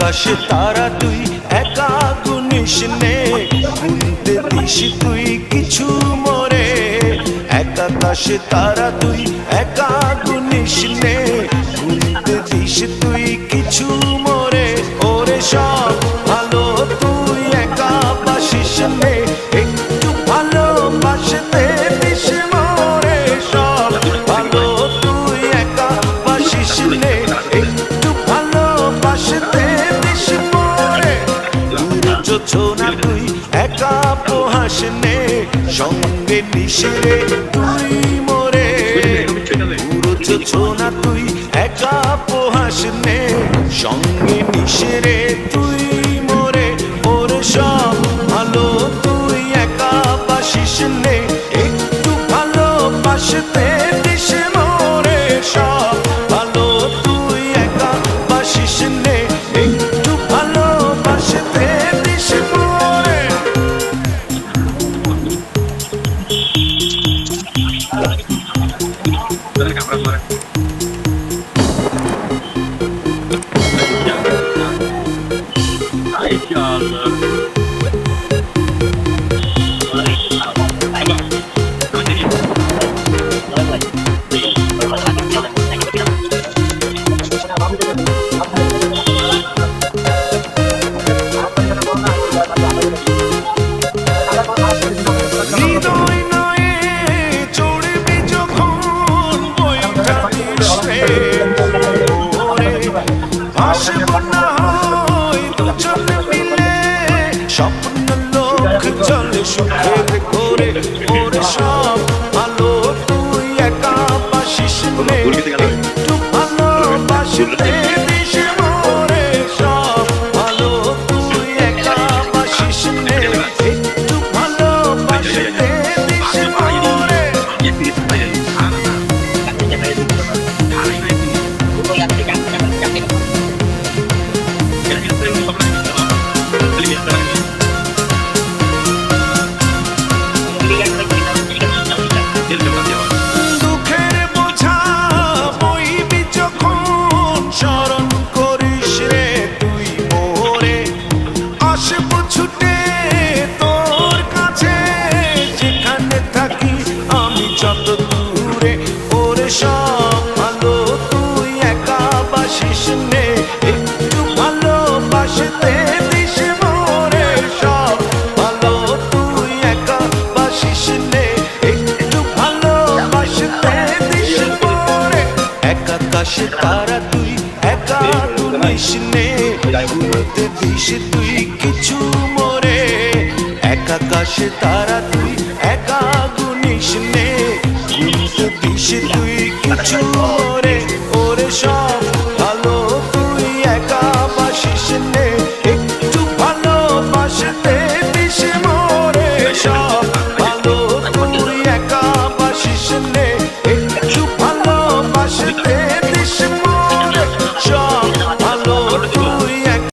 আকাশে তারা তুই একা গুনিস নে, গুনতে দিস তুই কিছু মোরে। এক আকাশে তারা তুই একা গুনিস নে, গুনতে দিস তুই কিছু মোরে। ওরে সব ভালো তুই একা বাসিস নে, একটু ভালোবাসতে দিস মোরে। সব ভালো তুই একা বাসিস নে, একটু ভালোবাসতে দিস মোরে। যোছনা তুই একা পোহাস নে, সঙ্গে নিশিরে তুই মোরে। পুরো যোছনা তুই একা পোহাস নে, সঙ্গে নিশিরে তুই মোরে। ওরে সব ভালো তুই একা বাসিস নে, একটু ভালোবাসতে দিস মোরে। সব ভালো তুই একা বাসিস নে, একটু ভালোবাসতে দিস মোরে। হৃদয় নয়ে চড়বি যখন বইটা দিস রে ওরে, ভাসব না হয় দুজন মিলে, স্বপ্ন লোক চলে সুখের ঘোরে। ওরে সব ভালো তুই একা বাসিস নে, একটু ভালোবাসতে দিস মোরে। সব ভালো তুই একা বাসিস নে, একটু ভালোবাসতে দিস মোরে। দুঃখের বোঝা বইবি যখন, স্মরণ করিস রে তুই মোরে। আসব ছুটে তোর কাছে, যেখানে থাকি আমি যত দূরে। ওরে সব ভালো তুই একা বাসিস নে, একটু ভালোবাসতে দিস মোরে। সব ভালো তুই একা বাসিস নে, একটু ভালোবাসতে দিস মোরে। এক আকাশে তারা তুই একা গুনিস নে, গুনতে দিস তুই কিছু মোরে। এক আকাশে তারা তুই একা গুনিস নে, গুনতে দিস তুই কিছু মোরে।